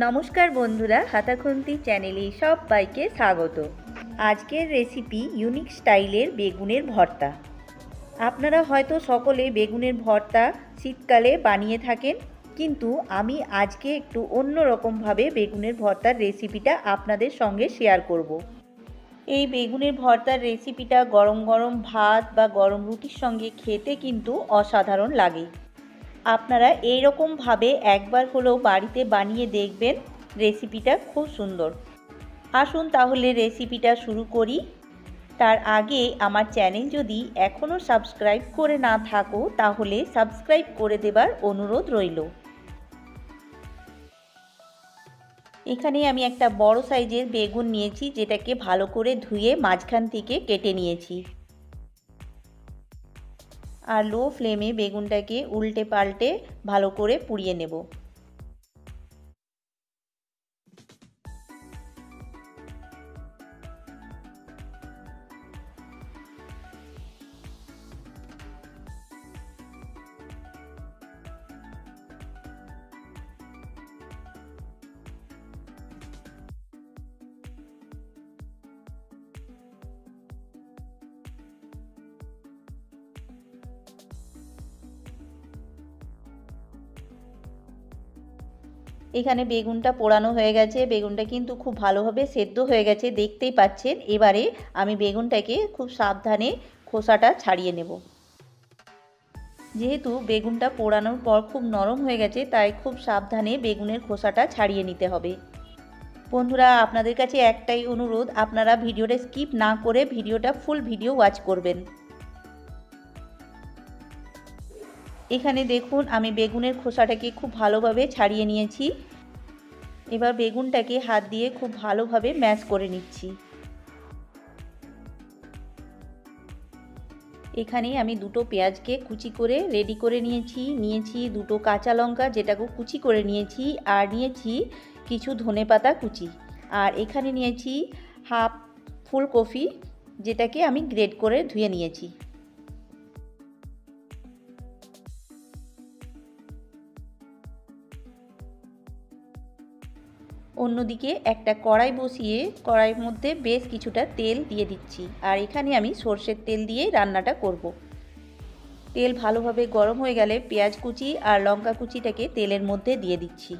নমস্কার বন্ধুরা, হাতাখুন্তি চ্যানেলে সবাইকে স্বাগত। আজকের রেসিপি ইউনিক স্টাইলের বেগুনের ভর্তা। আপনারা হয়তো সকলে বেগুনের ভর্তা শীতকালে বানিয়ে থাকেন, কিন্তু আমি আজকে একটু অন্য রকমভাবে বেগুনের ভর্তার রেসিপিটা আপনাদের সঙ্গে শেয়ার করব। এই বেগুনের ভর্তার রেসিপিটা গরম গরম ভাত বা গরম রুটির সঙ্গে খেতে কিন্তু অসাধারণ লাগে। আপনারা এইরকমভাবে একবার হলেও বাড়িতে বানিয়ে দেখবেন, রেসিপিটা খুব সুন্দর। আসুন তাহলে রেসিপিটা শুরু করি। তার আগে আমার চ্যানেল যদি এখনও সাবস্ক্রাইব করে না থাকো তাহলে সাবস্ক্রাইব করে দেবার অনুরোধ রইল। এখানে আমি একটা বড় সাইজের বেগুন নিয়েছি, যেটাকে ভালো করে ধুয়ে মাঝখান থেকে কেটে নিয়েছি। আর লো ফ্লেমে বেগুনটাকে উল্টে পাল্টে ভালো করে পুড়িয়ে নেব। এখানে বেগুনটা পোড়ানো হয়ে গেছে, বেগুনটা কিন্তু খুব ভালোভাবে সেদ্ধ হয়ে গেছে, দেখতেই পাচ্ছেন। এবারে আমি বেগুনটাকে খুব সাবধানে খোসাটা ছাড়িয়ে নেব। যেহেতু বেগুনটা পোড়ানোর পর খুব নরম হয়ে গেছে, তাই খুব সাবধানে বেগুনের খোসাটা ছাড়িয়ে নিতে হবে। বন্ধুরা, আপনাদের কাছে একটাই অনুরোধ, আপনারা ভিডিওটা স্কিপ না করে ভিডিওটা ফুল ভিডিও ওয়াচ করবেন। এখানে দেখুন, আমি বেগুনের খোসাটাকে খুব ভালোভাবে ছাড়িয়ে নিয়েছি। এবার বেগুনটাকে হাত দিয়ে খুব ভালোভাবে ম্যাশ করে নিচ্ছি। এখানে আমি দুটো পেঁয়াজকে কুচি করে রেডি করে নিয়েছি দুটো কাঁচা লঙ্কা, যেটাকে কুচি করে নিয়েছি, আর নিয়েছি কিছু ধনেপাতা কুচি, আর এখানে নিয়েছি হাফ ফুলকপি, যেটাকে আমি গ্রেট করে ধুয়ে নিয়েছি। অন্যদিকে একটা কড়াই বসিয়ে কড়াইয়ের মধ্যে বেশ কিছুটা তেল দিয়ে দিচ্ছি, আর এখানে আমি সর্ষের তেল দিয়ে রান্নাটা করব। তেল ভালোভাবে গরম হয়ে গেলে পেঁয়াজ কুচি আর লঙ্কা কুচিটাকে তেলের মধ্যে দিয়ে দিচ্ছি।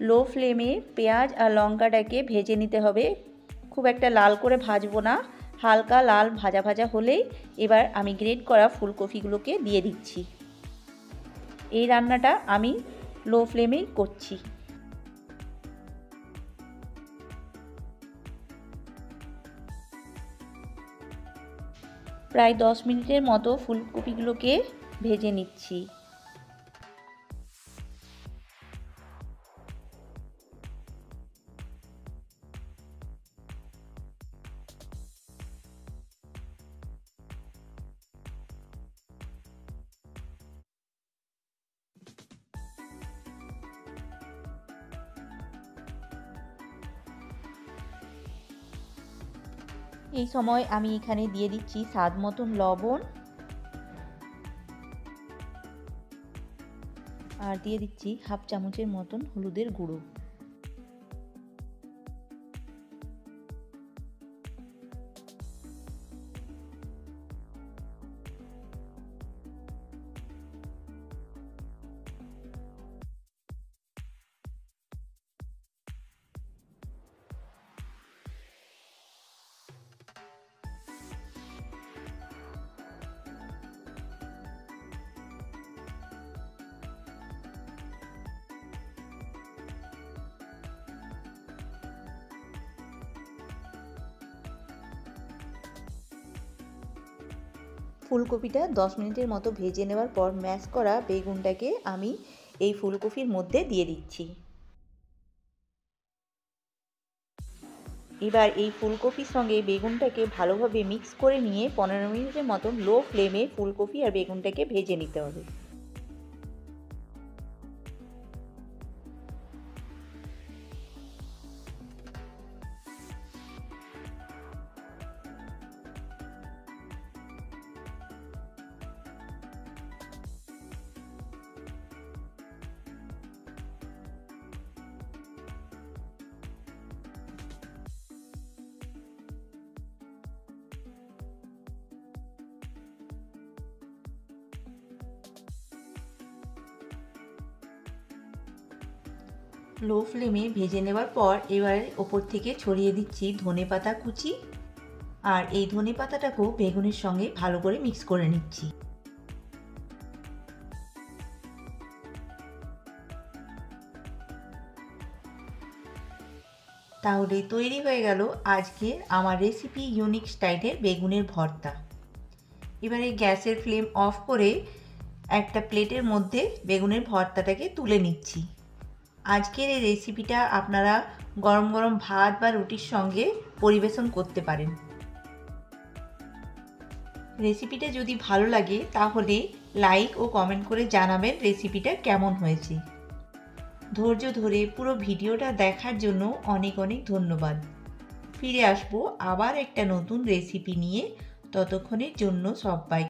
লো ফ্লেমে পেঁয়াজ আর লঙ্কাটাকে ভেজে নিতে হবে, খুব একটা লাল করে ভাজবো না, হালকা লাল ভাজা ভাজা হলেই এবার আমি গ্রেট করা ফুলকপিগুলোকে দিয়ে দিচ্ছি। এই রান্নাটা আমি লো ফ্লেমেই করছি। প্রায় 10 মিনিটের মতো ফুলকপিগুলোকে ভেজে নিচ্ছি। এই সময় আমি এখানে দিয়ে দিচ্ছি স্বাদ মতন লবণ, আর দিয়ে দিচ্ছি হাফ চামচের মতন হলুদের গুঁড়ো। ফুলকপিটা 10 মিনিটের মতো ভেজে নেওয়ার পর ম্যাশ করা বেগুনটাকে আমি এই ফুলকপির মধ্যে দিয়ে দিচ্ছি। এবার এই ফুলকপির সঙ্গে বেগুনটাকে ভালোভাবে মিক্স করে নিয়ে 15 মিনিটের মতো লো ফ্লেমে ফুলকপি আর বেগুনটাকে ভেজে নিতে হবে। লো ফ্লেমে ভেজে নেওয়ার পর এবার ওপর থেকে ছড়িয়ে দিচ্ছি ধনেপাতা কুচি। আর এই ধনেপাতাটাকেও বেগুনের সঙ্গে ভালো করে মিক্স করে নিচ্ছি। তাহলে তৈরি হয়ে গেল আজকের আমার রেসিপি ইউনিক স্টাইলের বেগুনের ভর্তা। এবারে গ্যাসের ফ্লেম অফ করে একটা প্লেটের মধ্যে বেগুনের ভর্তাটাকে তুলে নিচ্ছি। আজকের এই রেসিপিটা আপনারা গরম গরম ভাত বা রুটির সঙ্গে পরিবেশন করতে পারেন। রেসিপিটা যদি ভালো লাগে তাহলে লাইক ও কমেন্ট করে জানাবেন রেসিপিটা কেমন হয়েছে। ধৈর্য ধরে পুরো ভিডিওটা দেখার জন্য অনেক অনেক ধন্যবাদ। ফিরে আসবো আবার একটা নতুন রেসিপি নিয়ে। ততক্ষণের জন্য সবাই